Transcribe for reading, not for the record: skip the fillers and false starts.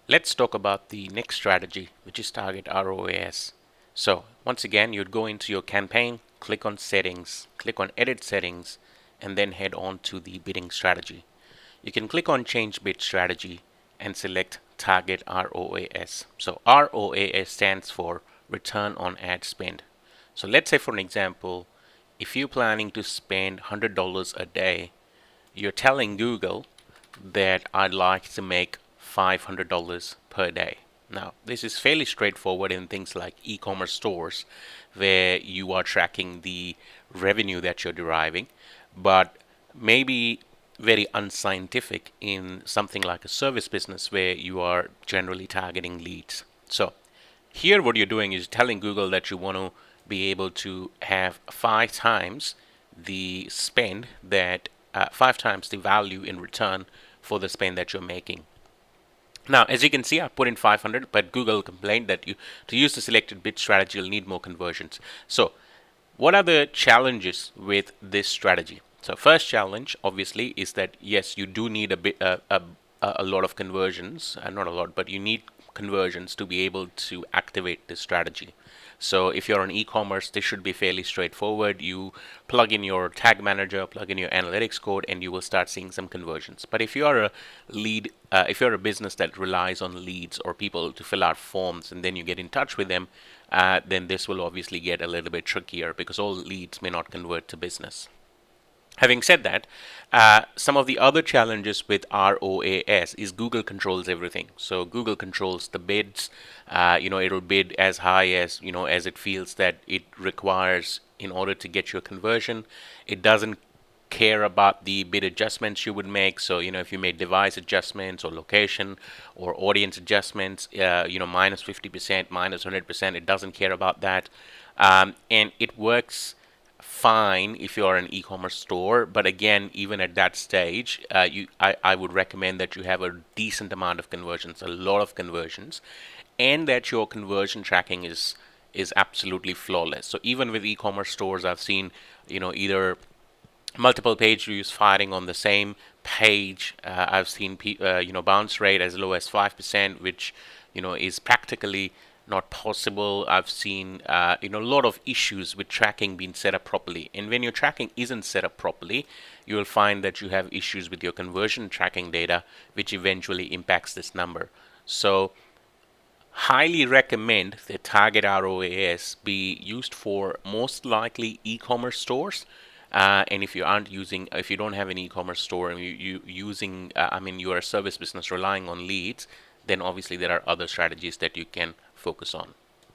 Let's talk about the next strategy, which is Target ROAS. So once again, you'd go into your campaign, click on settings, click on edit settings, and then head on to the bidding strategy. You can click on change bid strategy and select Target ROAS. So ROAS stands for return on ad spend. So let's say, for an example, if you're planning to spend $100 a day, you're telling Google that I'd like to make $500 per day. Now, this is fairly straightforward in things like e-commerce stores where you are tracking the revenue that you're deriving, but maybe very unscientific in something like a service business where you are generally targeting leads. So, here what you're doing is telling Google that you want to be able to have 5 times the spend that 5 times the value in return for the spend that you're making. Now, as you can see, I put in 500, but Google complained that to use the selected bid strategy, you'll need more conversions. So, what are the challenges with this strategy? So, first challenge, obviously, is that yes, you do need a lot of conversions, not a lot, but you need conversions to be able to activate this strategy. So if you're on e-commerce, this should be fairly straightforward. You plug in your tag manager, plug in your analytics code, and you will start seeing some conversions. But if you're a business that relies on leads or people to fill out forms, and then you get in touch with them, then this will obviously get a little bit trickier because all leads may not convert to business. Having said that, some of the other challenges with ROAS is Google controls everything. So Google controls the bids. It'll bid as high as as it feels that it requires in order to get your conversion. It doesn't care about the bid adjustments you would make. So if you made device adjustments or location or audience adjustments, minus 50%, minus 100%, it doesn't care about that, and it works fine if you're an e-commerce store, but again, even at that stage, I would recommend that you have a decent amount of conversions, a lot of conversions, and that your conversion tracking is absolutely flawless. So even with e-commerce stores, I've seen either multiple page views firing on the same page. I've seen bounce rate as low as 5%, which is practically not possible. I've seen a lot of issues with tracking being set up properly. And when your tracking isn't set up properly, you will find that you have issues with your conversion tracking data, which eventually impacts this number. So highly recommend that Target ROAS be used for most likely e-commerce stores. And if you don't have an e-commerce store and you are a service business relying on leads, then obviously there are other strategies that you can focus on.